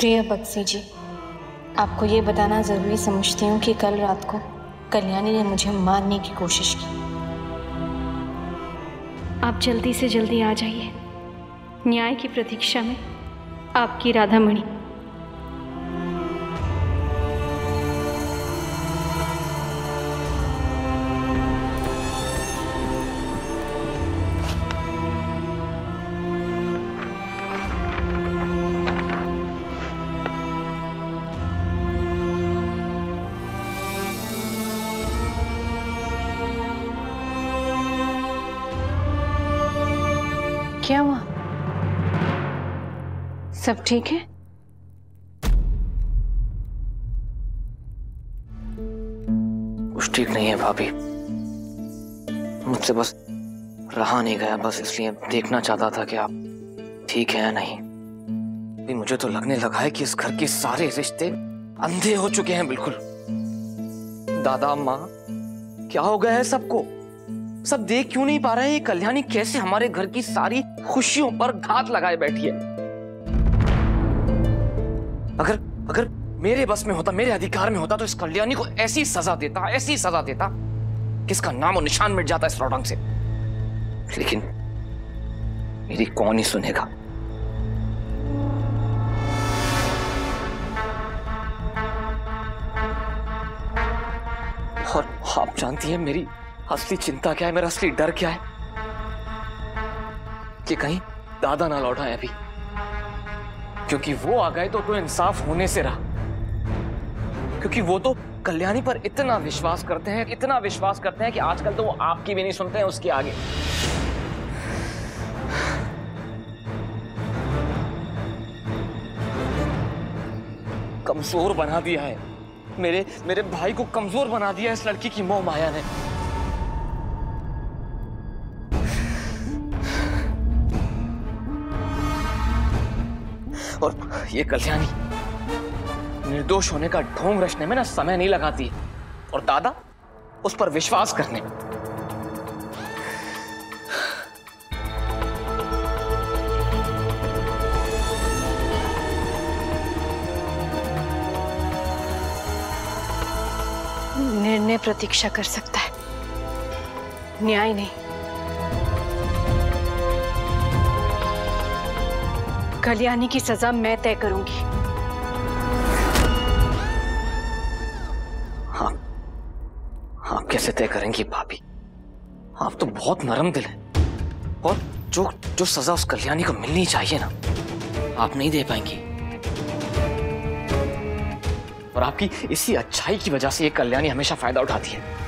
प्रिय बक्सी जी, आपको ये बताना ज़रूरी समझती हूँ कि कल रात को कल्याणी ने मुझे मारने की कोशिश की। आप जल्दी से जल्दी आ जाइए। न्याय की प्रतीक्षा में आपकी राधामणि। क्या हुआ? सब ठीक है? कुछ ठीक नहीं है भाभी। मुझसे बस रहा नहीं गया, बस इसलिए देखना चाहता था कि आप ठीक है या नहीं। भी मुझे तो लगने लगा है कि इस घर के सारे रिश्ते अंधे हो चुके हैं बिल्कुल। दादा माँ, क्या हो गया है सबको? सब देख क्यों नहीं पा रहे हैं ये कल्याणी कैसे हमारे घर की सारी खुशियों पर घात लगाए बैठी है? अगर अगर मेरे बस में होता, मेरे अधिकार में होता तो इस कल्याणी को ऐसी सजा देता कि इसका नाम और निशान मिट जाता इस रौडंग से। लेकिन मेरी कौन ही सुनेगा। और आप जानती हैं मेरी असली चिंता क्या है, मेरा असली डर क्या है? कि कहीं दादा ना लौट आए अभी, क्योंकि वो आ गए तो इंसाफ होने से रहा। क्योंकि वो तो कल्याणी पर इतना विश्वास करते हैं कि आजकल तो वो आपकी भी नहीं सुनते हैं उसके आगे। कमजोर बना दिया है मेरे भाई को, कमजोर बना दिया इस लड़की की मोह माया ने। और ये कल्याणी निर्दोष होने का ढोंग रचने में ना समय नहीं लगाती, और दादा उस पर विश्वास करने में। निर्णय प्रतीक्षा कर सकता है, न्याय नहीं। कल्याणी की सजा मैं तय करूंगी। आप कैसे तय करेंगी भाभी? आप तो बहुत नरम दिल हैं, और जो सजा उस कल्याणी को मिलनी चाहिए ना, आप नहीं दे पाएंगी। और आपकी इसी अच्छाई की वजह से ये कल्याणी हमेशा फायदा उठाती है।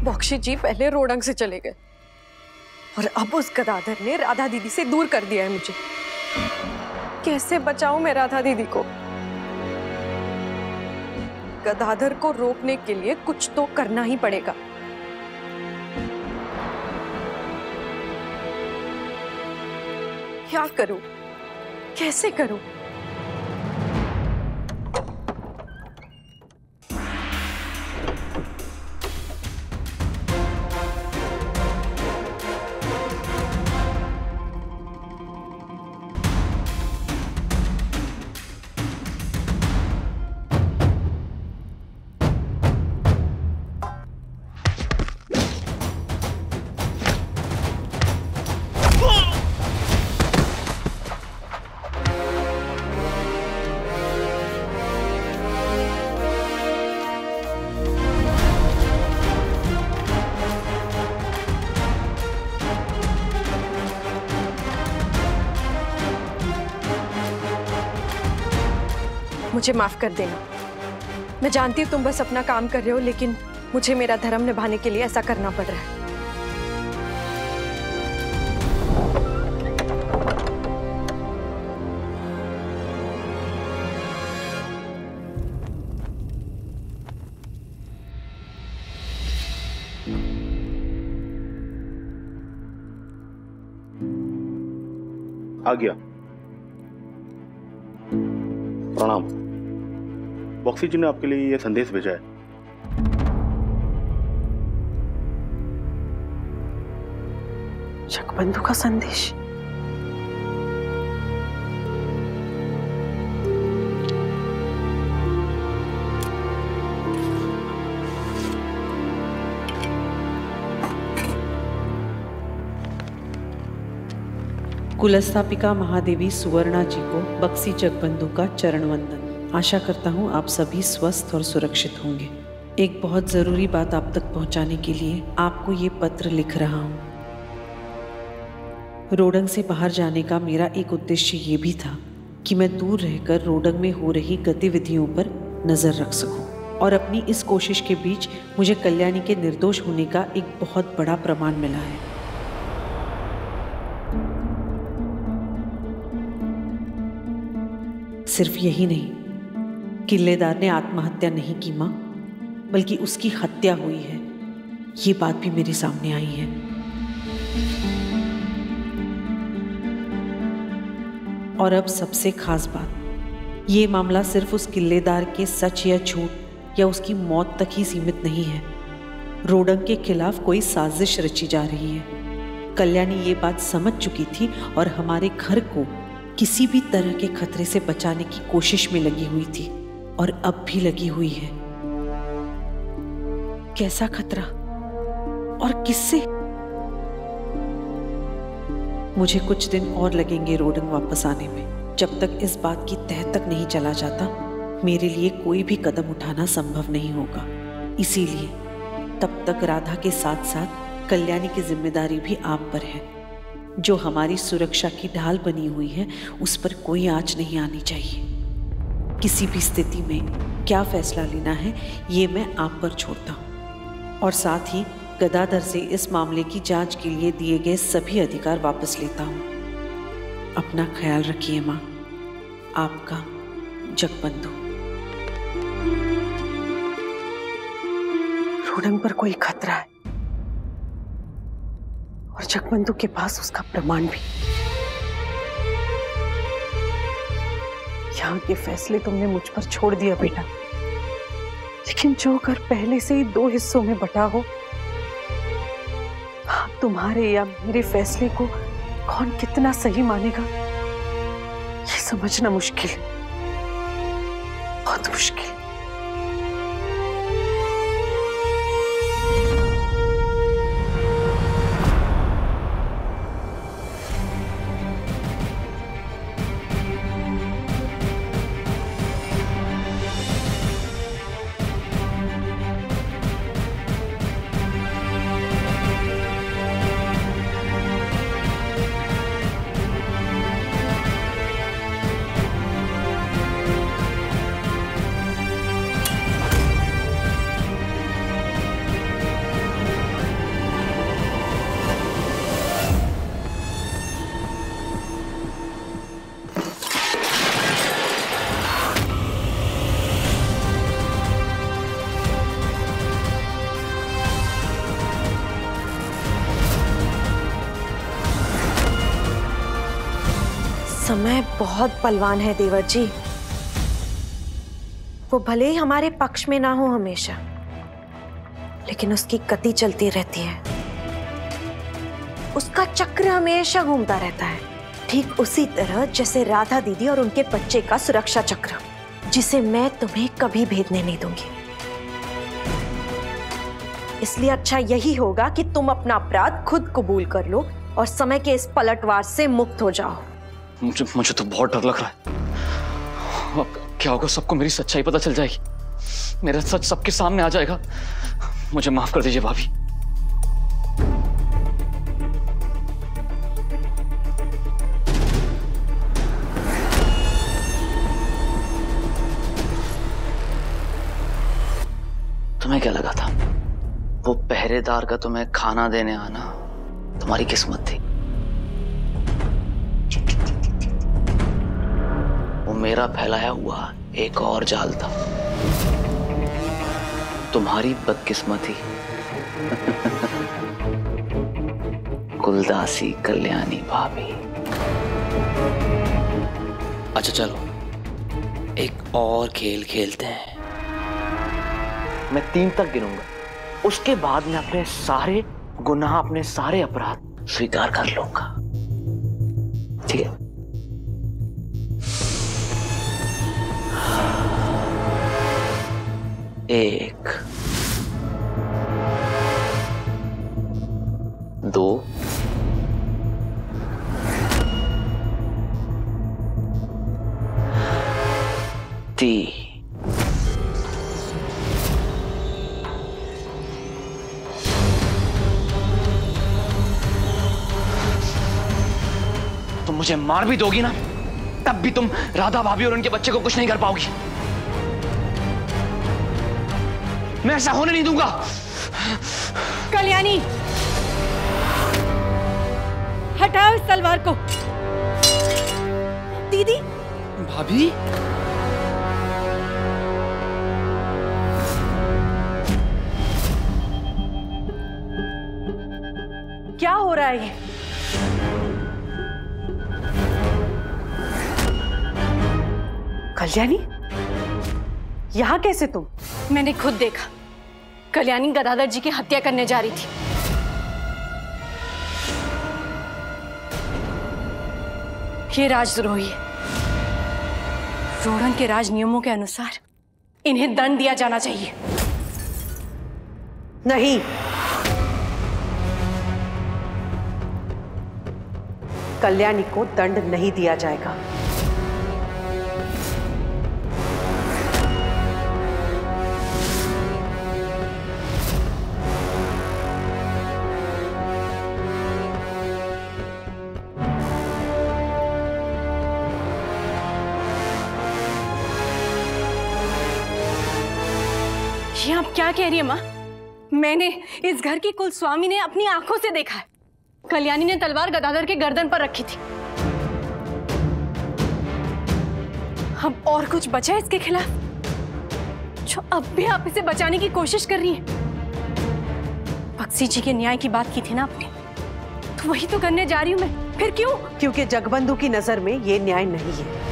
बख्शी जी पहले रोडंग से चले गए, और अब उस गदाधर ने राधा दीदी से दूर कर दिया है मुझे। कैसे बचाऊं मैं राधा दीदी को? गदाधर को रोकने के लिए कुछ तो करना ही पड़ेगा। क्या करूं? कैसे करूं? मुझे माफ कर देना। मैं जानती हूँ तुम बस अपना काम कर रहे हो, लेकिन मुझे मेरा धर्म निभाने के लिए ऐसा करना पड़ रहा है। आ गया। प्रणाम। बॉक्सी जी ने आपके लिए यह संदेश भेजा है। जगबंधु का संदेश? कुलस्थापिका महादेवी सुवर्णा जी को बक्सी जगबंधु का चरण वंदन। आशा करता हूँ आप सभी स्वस्थ और सुरक्षित होंगे। एक बहुत ज़रूरी बात आप तक पहुँचाने के लिए आपको ये पत्र लिख रहा हूँ। रोडंग से बाहर जाने का मेरा एक उद्देश्य ये भी था कि मैं दूर रहकर रोडंग में हो रही गतिविधियों पर नज़र रख सकूं, और अपनी इस कोशिश के बीच मुझे कल्याणी के निर्दोष होने का एक बहुत बड़ा प्रमाण मिला है। सिर्फ यही नहीं, किल्लेदार ने आत्महत्या नहीं की माँ, बल्कि उसकी हत्या हुई है, ये बात भी मेरे सामने आई है। और अब सबसे खास बात, ये मामला सिर्फ उस किल्लेदार के सच या झूठ या उसकी मौत तक ही सीमित नहीं है। रोडंग के खिलाफ कोई साजिश रची जा रही है। कल्याणी ये बात समझ चुकी थी और हमारे घर को किसी भी तरह के खतरे से बचाने की कोशिश में लगी हुई थी, और अब भी लगी हुई है। कैसा खतरा और किससे? मुझे कुछ दिन और लगेंगे रोडंग वापस आने में। जब तक इस बात की तह तक नहीं चला जाता, मेरे लिए कोई भी कदम उठाना संभव नहीं होगा। इसीलिए तब तक राधा के साथ साथ कल्याणी की जिम्मेदारी भी आप पर है। जो हमारी सुरक्षा की ढाल बनी हुई है, उस पर कोई आंच नहीं आनी चाहिए। किसी भी स्थिति में क्या फैसला लेना है, ये मैं आप पर छोड़ता हूँ, और साथ ही गदाधर से इस मामले की जांच के लिए दिए गए सभी अधिकार वापस लेता हूँ। अपना ख्याल रखिए माँ। आपका जगबंधु। रोडंग पर कोई खतरा है, और जगबंधु के पास उसका प्रमाण भी। यहाँ के फैसले तुमने मुझ पर छोड़ दिया बेटा, लेकिन जो घर पहले से ही 2 हिस्सों में बटा हो, तुम्हारे या मेरे फैसले को कौन कितना सही मानेगा, ये समझना मुश्किल है, बहुत मुश्किल। समय बहुत बलवान है देवर जी। वो भले ही हमारे पक्ष में ना हो हमेशा, लेकिन उसकी गति चलती रहती है। उसका चक्र हमेशा घूमता रहता है, ठीक उसी तरह जैसे राधा दीदी और उनके बच्चे का सुरक्षा चक्र, जिसे मैं तुम्हें कभी भेदने नहीं दूंगी। इसलिए अच्छा यही होगा कि तुम अपना अपराध खुद कबूल कर लो और समय के इस पलटवार से मुक्त हो जाओ। मुझे तो बहुत डर लग रहा है। अब क्या होगा, सबको मेरी सच्चाई पता चल जाएगी, मेरा सच सबके सामने आ जाएगा। मुझे माफ कर दीजिए भाभी। तुम्हें क्या लगा था वो पहरेदार का तुम्हें खाना देने आना तुम्हारी किस्मत थी? वो मेरा फैलाया हुआ एक और जाल था, तुम्हारी बदकिस्मती। कुलदासी कल्याणी भाभी। अच्छा चलो एक और खेल खेलते हैं। मैं 3 तक गिनूंगा, उसके बाद मैं अपने सारे गुनाह, अपने सारे अपराध स्वीकार कर लूंगा, ठीक है? 1 2 3 तुम मुझे मार भी दोगी ना, तब भी तुम राधा भाभी और उनके बच्चे को कुछ नहीं कर पाओगी। मैं ऐसा होने नहीं दूंगा। कल्याणी, हटाओ इस तलवार को। दीदी। भाभी, क्या हो रहा है ये? कल्याणी, यहां कैसे तुम? मैंने खुद देखा, कल्याणी गदाधर जी की हत्या करने जा रही थी। ये राजद्रोही है। रोड़न के राज नियमों के अनुसार इन्हें दंड दिया जाना चाहिए। नहीं, कल्याणी को दंड नहीं दिया जाएगा। ये आप क्या कह रही है माँ? मैंने इस घर की कुल स्वामी ने अपनी आंखों से देखा है, कल्याणी ने तलवार गदाधर के गर्दन पर रखी थी। अब और कुछ बचा है इसके खिलाफ, जो अब भी आप इसे बचाने की कोशिश कर रही हैं? बख्शी जी के न्याय की बात की थी ना आपने, तो वही तो करने जा रही हूं मैं। फिर क्यों? क्योंकि जगबंधु की नजर में ये न्याय नहीं है।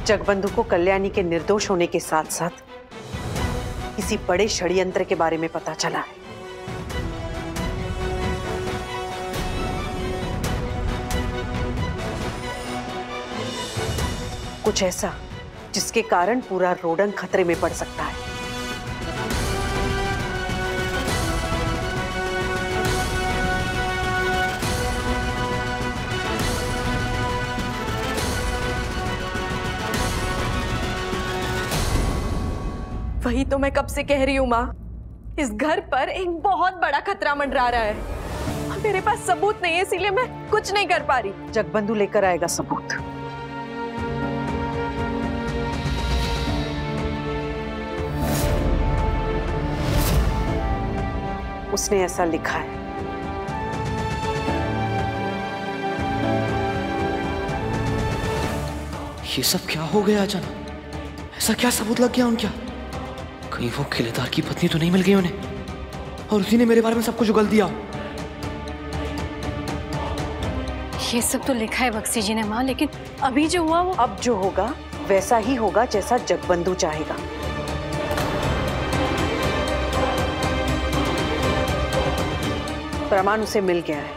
जगबंधु को कल्याणी के निर्दोष होने के साथ साथ किसी बड़े षड्यंत्र के बारे में पता चला है। कुछ ऐसा जिसके कारण पूरा रोडंग खतरे में पड़ सकता है। वही तो मैं कब से कह रही हूँ माँ, इस घर पर एक बहुत बड़ा खतरा मंडरा रहा है और मेरे पास सबूत नहीं है, इसीलिए मैं कुछ नहीं कर पा रही। जगबंधु लेकर आएगा सबूत। उसने ऐसा लिखा है। ये सब क्या हो गया अचानक? ऐसा क्या सबूत लग गया उनका? कहीं वो किलेदार की पत्नी तो नहीं मिल गई उन्हें, और उसी ने मेरे बारे में सब कुछ उगल दिया। ये सब तो लिखा है बख्शी जी ने माँ, लेकिन अभी जो हुआ वो अब जो होगा वैसा ही होगा जैसा जगबंधु चाहेगा। प्रमाण उसे मिल गया है,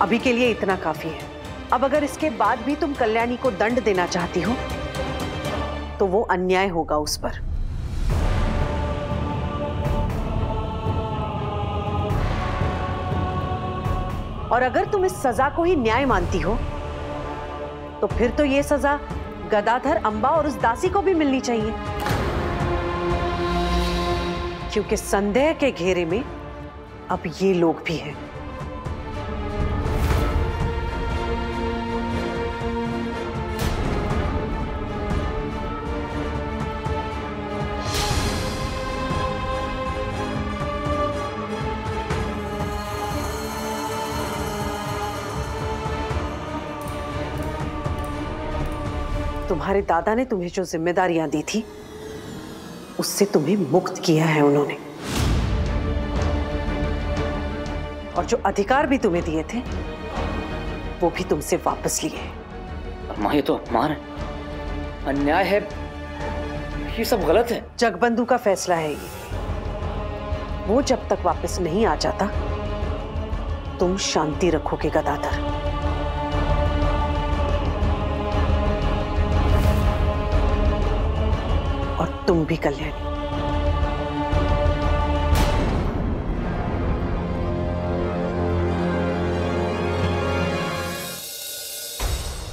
अभी के लिए इतना काफी है। अब अगर इसके बाद भी तुम कल्याणी को दंड देना चाहती हो तो वो अन्याय होगा उस पर। और अगर तुम इस सजा को ही न्याय मानती हो तो फिर तो ये सजा गदाधर, अंबा और उस दासी को भी मिलनी चाहिए, क्योंकि संदेह के घेरे में अब ये लोग भी हैं। तुम्हारे दादा ने तुम्हें जो जिम्मेदारियां दी थी उससे तुम्हें मुक्त किया है उन्होंने, और जो अधिकार भी तुम्हें दिए थे वो भी तुमसे वापस लिए हैं। माँ, ये तो अपमान है, अन्याय है, ये सब गलत है। जगबंधु का फैसला है ये। वो जब तक वापस नहीं आ जाता तुम शांति रखोगे गदाधर। और तुम भी कल्याणी।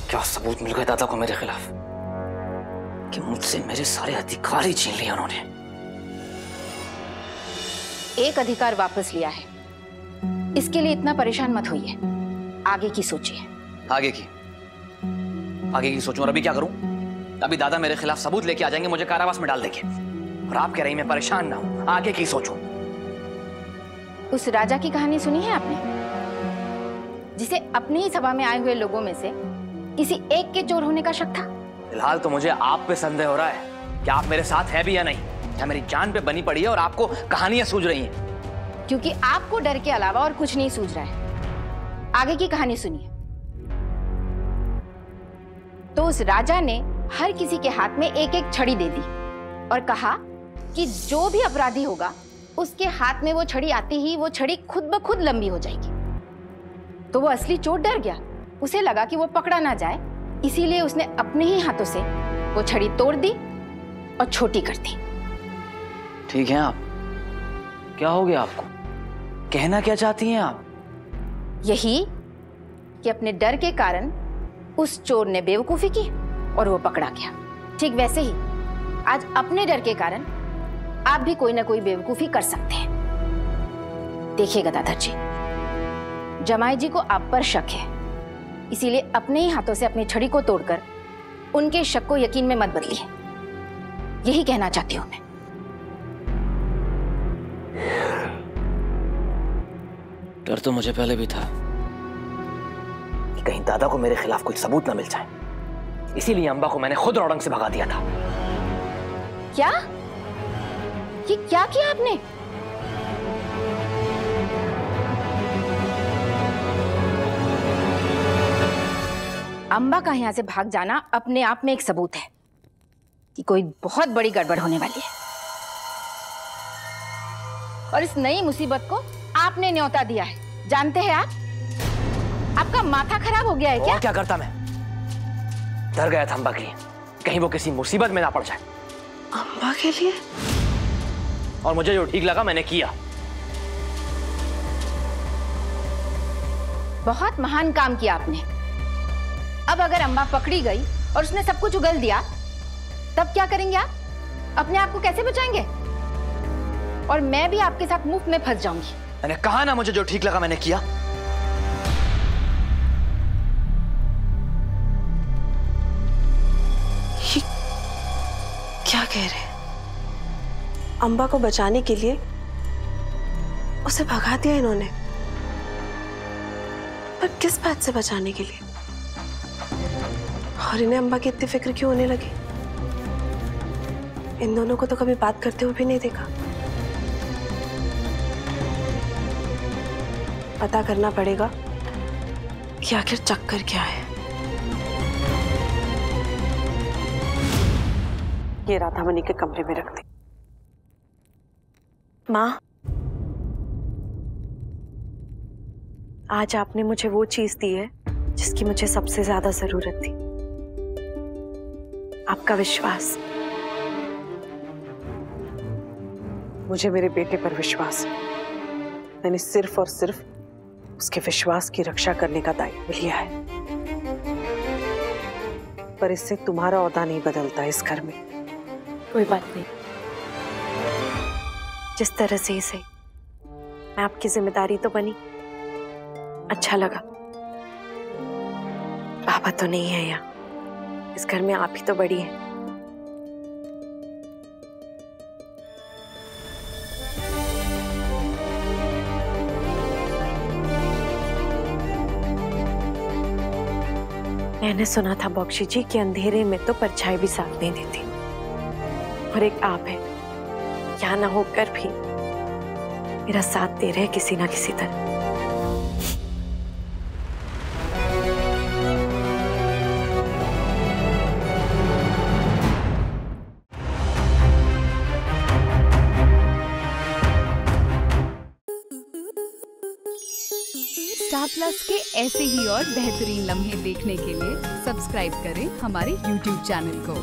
क्या सबूत मिल गए दादा को मेरे खिलाफ कि मुझसे मेरे सारे अधिकार ही छीन लिए उन्होंने? एक अधिकार वापस लिया है, इसके लिए इतना परेशान मत होइए, आगे की सोचिए। आगे की सोचूं, और अभी क्या करूं? अभी दादा मेरे खिलाफ सबूत लेके आ जाएंगे, मुझे कारावास में डाल देंगे, और आप कह रही मैं परेशान ना हूं, आगे की सोचूं। उस राजा की कहानी सुनी है आपने, जिसे अपनी ही सभा में आए हुए लोगों में से किसी एक के चोर होने का शक था? फिलहाल तो मुझे आप पे संदेह हो रहा है कि आप मेरे साथ है भी या नहीं, या मेरी जान पे बनी पड़ी है और आपको कहानियां सूझ रही हैं। क्योंकि आपको डर के अलावा और कुछ नहीं सूझ रहा है। आगे की कहानी सुनिए। तो उस राजा ने हर किसी के हाथ में एक एक छड़ी दे दी और कहा कि जो भी अपराधी होगा उसके हाथ में वो छड़ी आती ही वो छड़ी खुद ब खुद लंबी हो जाएगी। तो वो असली चोर डर गया, उसे लगा कि वो पकड़ा ना जाए, इसीलिए उसने अपने ही हाथों से वो छड़ी तोड़ दी और छोटी कर दी। ठीक है, आप क्या हो गया? आपको कहना क्या चाहती हैं आप? यही कि अपने डर के कारण उस चोर ने बेवकूफी की और वो पकड़ा गया। ठीक वैसे ही आज अपने डर के कारण आप भी कोई ना कोई बेवकूफी कर सकते हैं। देखिए गदाधर जी, जमाई जी को आप पर शक है, इसीलिए अपने ही हाथों से अपनी छड़ी को तोड़कर उनके शक को यकीन में मत बदलिए। यही कहना चाहती हूं मैं। डर तो मुझे पहले भी था कि कहीं दादा को मेरे खिलाफ कोई सबूत ना मिल जाए, इसीलिए अंबा को मैंने खुद रोडंग से भगा दिया था। क्या? ये क्या किया आपने? अंबा का यहां से भाग जाना अपने आप में एक सबूत है कि कोई बहुत बड़ी गड़बड़ होने वाली है, और इस नई मुसीबत को आपने न्योता दिया है। जानते हैं आप, आपका माथा खराब हो गया है क्या? और क्या करता मैं? डर गया था अंबा की, कहीं वो किसी मुसीबत में ना पड़ जाए। अंबा के लिए? और मुझे जो ठीक लगा मैंने किया। बहुत महान काम किया आपने। अब अगर अंबा पकड़ी गई और उसने सब कुछ उगल दिया, तब क्या करेंगे आप? अपने आप को कैसे बचाएंगे? और मैं भी आपके साथ मुफ्त में फंस जाऊंगी। मैंने कहा ना, मुझे जो ठीक लगा मैंने किया। क्या कह रहे हैं? अंबा को बचाने के लिए उसे भगा दिया इन्होंने, पर किस बात से बचाने के लिए? और इन्हें अंबा की इतनी फिक्र क्यों होने लगी? इन दोनों को तो कभी बात करते हुए भी नहीं देखा। पता करना पड़ेगा कि आखिर चक्कर क्या है। ये राधामणि के कमरे में रख दी। माँ, आज आपने मुझे वो चीज दी है जिसकी मुझे सबसे ज्यादा जरूरत थी, आपका विश्वास। मुझे मेरे बेटे पर विश्वास है। मैंने सिर्फ और सिर्फ उसके विश्वास की रक्षा करने का दायित्व लिया है, पर इससे तुम्हारा ओहदा नहीं बदलता इस घर में। कोई बात नहीं, जिस तरह से ही सही, मैं आपकी जिम्मेदारी तो बनी, अच्छा लगा। पापा तो नहीं है यहाँ, इस घर में आप ही तो बड़ी हैं। मैंने सुना था बॉक्सी जी कि अंधेरे में तो परछाई भी साथ नहीं देती, और एक आप है, क्या ना होकर भी मेरा साथ दे रहे किसी ना किसी तरह। स्टार प्लस के ऐसे ही और बेहतरीन लम्हे देखने के लिए सब्सक्राइब करें हमारे YouTube चैनल को।